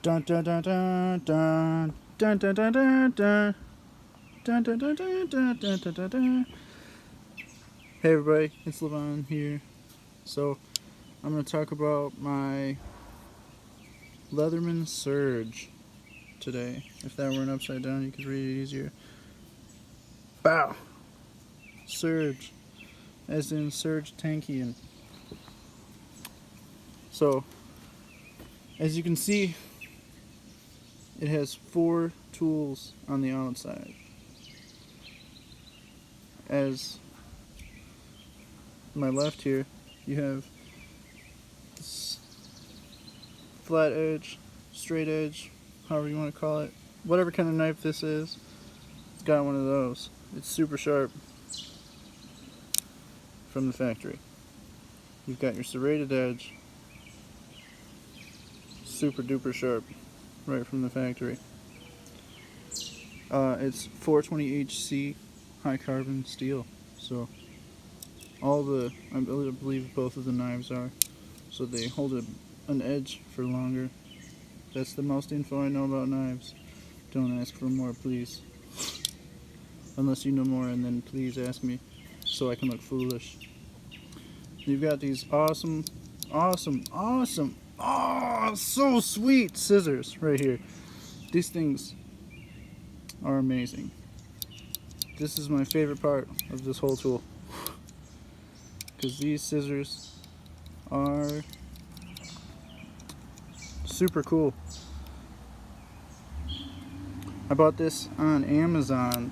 Dun dun dun dun dun dun dun dun dun dun dun dun dun dun dun dun dun dun. Hey everybody, it's Lavon here. So I'm going to talk about my Leatherman Surge today. If that weren't upside down, you could read it easier. Bow! Surge, as in Surge Tankian. So, as you can see, it has 4 tools on the outside. As my left here, you have this flat edge, straight edge, however you want to call it. Whatever kind of knife this is, it's got one of those. It's super sharp from the factory. You've got your serrated edge, super duper sharp, right from the factory. It's 420HC high carbon steel, so I believe both of the knives are, so they hold an edge for longer. That's the most info I know about knives. Don't ask for more, please. Unless you know more, and then please ask me so I can look foolish. You've got these awesome, so sweet scissors right here. These things are amazing. This is my favorite part of this whole tool, because these scissors are super cool. I bought this on Amazon.com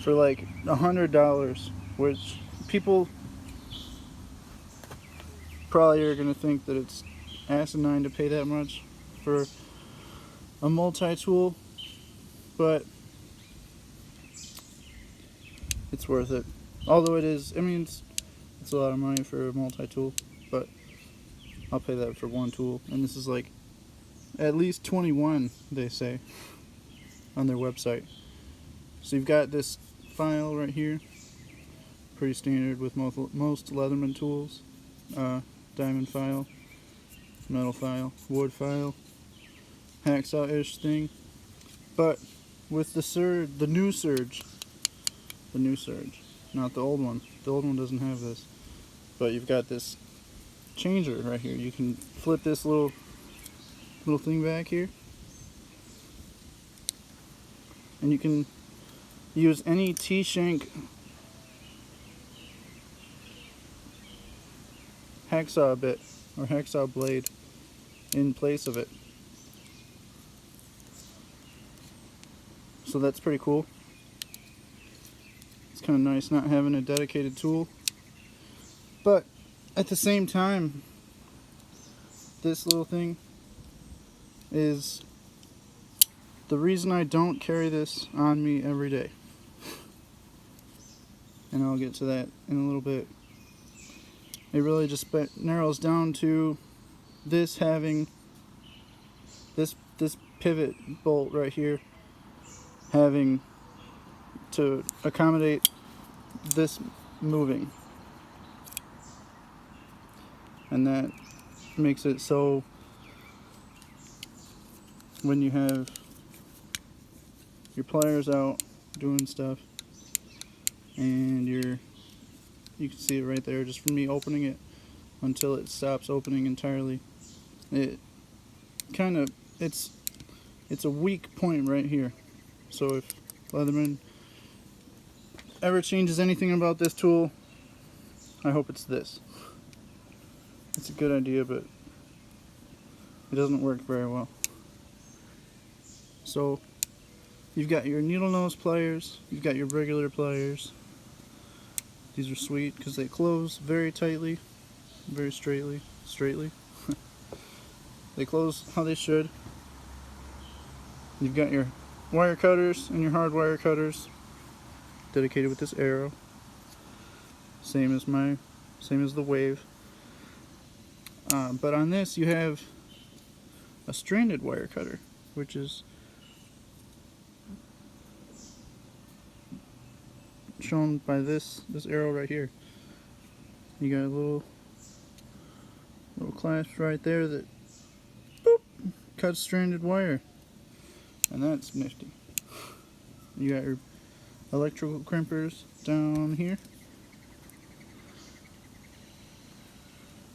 for like $100, which people probably are going to think that it's asinine to pay that much for a multi-tool, but it's worth it. Although it is, I mean, it's a lot of money for a multi-tool, but I'll pay that for one tool. And this is like at least 21, they say, on their website. So you've got this file right here, pretty standard with most Leatherman tools. Diamond file, metal file, wood file, hacksaw-ish thing. But with the new Surge, not the old one. The old one doesn't have this. But you've got this changer right here. You can flip this little thing back here, and you can use any T-shank hacksaw bit or hacksaw blade in place of it. So that's pretty cool. It's kind of nice not having a dedicated tool, but at the same time, this little thing is the reason I don't carry this on me every day. And I'll get to that in a little bit. It really just narrows down to this having this pivot bolt right here having to accommodate this moving, and that makes it so when you have your pliers out doing stuff and you can see it right there just from me opening it until it stops opening entirely. It kind of, it's a weak point right here. So if Leatherman ever changes anything about this tool, I hope it's this. It's a good idea, but it doesn't work very well. So you've got your needle nose pliers, you've got your regular pliers. These are sweet because they close very tightly, very straightly. They close how they should. You've got your wire cutters and your hard wire cutters, dedicated with this arrow. Same as the Wave. But on this you have a stranded wire cutter, which is shown by this arrow right here. You got a little little clasp right there that boop, cuts stranded wire, and that's nifty. You got your electrical crimpers down here,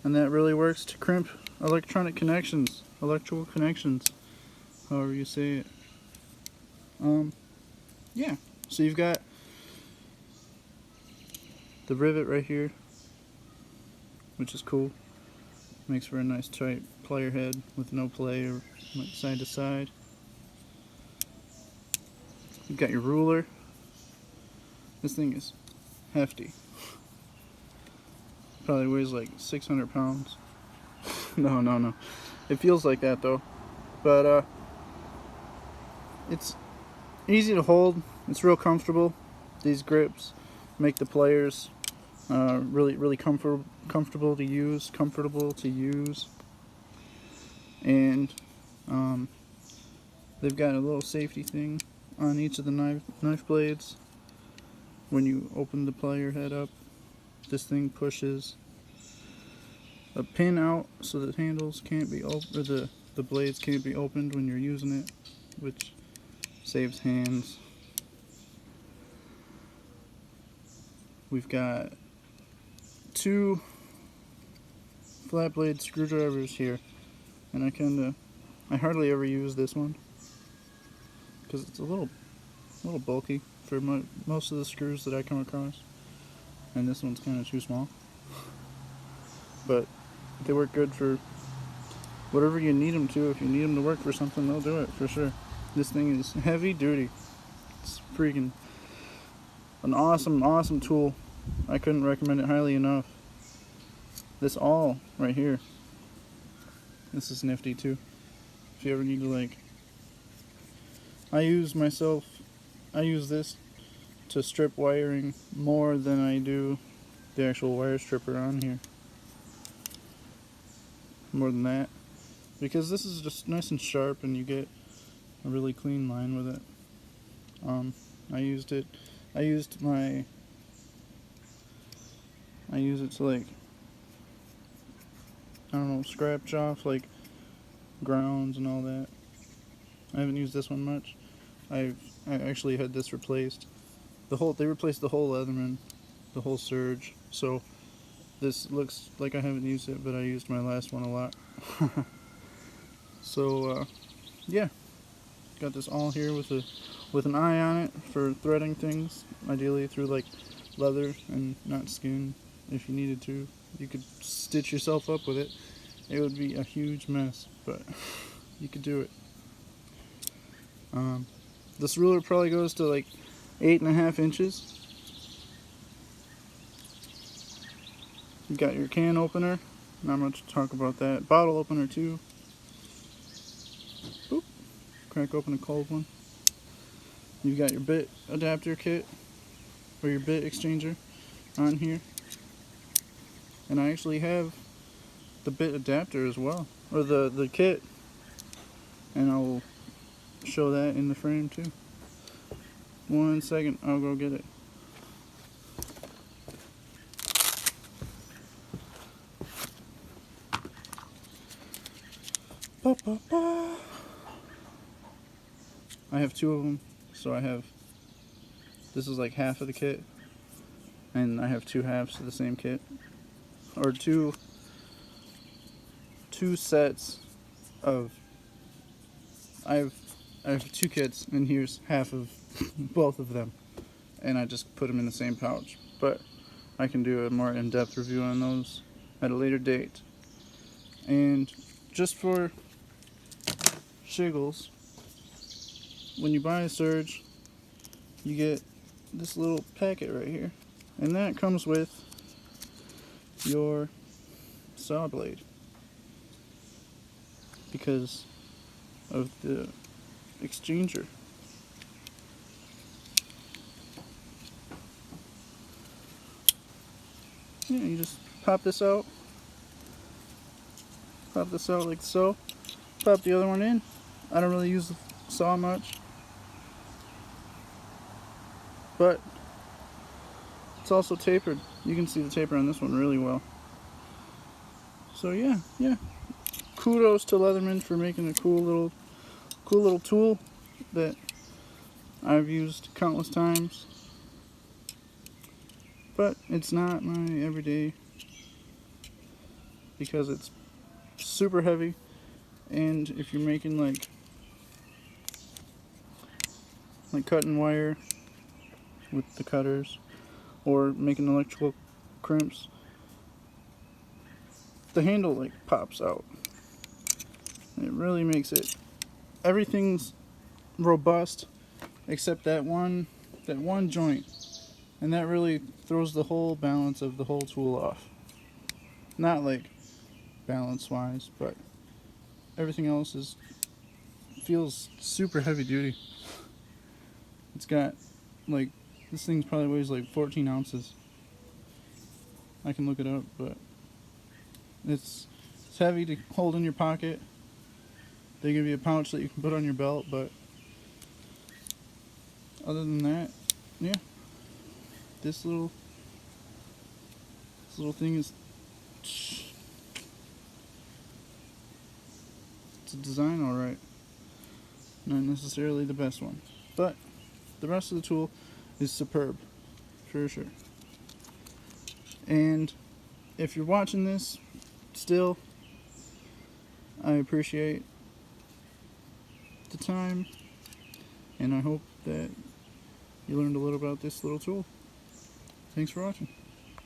and that really works to crimp electronic connections, electrical connections, however you say it. Yeah, so you've got the rivet right here, which is cool. Makes for a nice tight plier head with no play or like side to side. You've got your ruler. This thing is hefty. Probably weighs like 600 pounds. No. It feels like that though. But it's easy to hold. It's real comfortable. These grips make the pliers really comfortable to use. And they've got a little safety thing on each of the knife blades. When you open the plier head up, this thing pushes a pin out so that handles can't be opened, or the blades can't be opened when you're using it, which saves hands. We've got 2 flat blade screwdrivers here, and I hardly ever use this one because it's a little bulky for most of the screws that I come across, and this one's kind of too small. But they work good for whatever you need them to. If you need them to work for something, they'll do it for sure. This thing is heavy duty. It's freaking an awesome tool. I couldn't recommend it highly enough. This awl right here, this is nifty too. If you ever need to, like, I use this to strip wiring more than I do the actual wire stripper on here. More than that, because this is just nice and sharp and you get a really clean line with it. I use it to, like, I don't know, scratch off like grounds and all that. I haven't used this one much. I actually had this replaced. They replaced the whole Leatherman, the whole surge. So this looks like I haven't used it, but I used my last one a lot. So yeah, got this all here with an eye on it for threading things, ideally through like leather and not skin. If you needed to, you could stitch yourself up with it. It would be a huge mess, but you could do it. This ruler probably goes to like 8.5 inches. You got your can opener, not much to talk about that. Bottle opener too. Boop. Crack open a cold one. You've got your bit adapter kit, or your bit exchanger on here. And I actually have the bit adapter as well, or the kit, and I'll show that in the frame too. 1 second, I'll go get it. I have 2 of them, so this is like half of the kit, and I have 2 halves of the same kit, or two sets of. I have 2 kits, and here's half of both of them, and I just put them in the same pouch. But I can do a more in-depth review on those at a later date. And just for shiggles, when you buy a surge, you get this little packet right here, and that comes with your saw blade because of the exchanger. Yeah, you just pop this out like so, pop the other one in. I don't really use the saw much, but it's also tapered. You can see the taper on this one really well. So yeah, kudos to Leatherman for making a cool little tool that I've used countless times. But it's not my everyday because it's super heavy, and if you're making like cutting wire with the cutters or making electrical crimps, the handle like pops out. It really makes it, everything's robust except that one joint, and that really throws the whole balance of the whole tool off. Not like balance wise, but everything else feels super heavy duty. It's got like, this thing's probably weighs like 14 ounces. I can look it up, but it's heavy to hold in your pocket. They give you a pouch that you can put on your belt, but other than that, yeah, this little thing is, it's a design, all right. Not necessarily the best one, but the rest of the tool is superb, for sure. And if you're watching this still, I appreciate the time, and I hope that you learned a little about this little tool. Thanks for watching.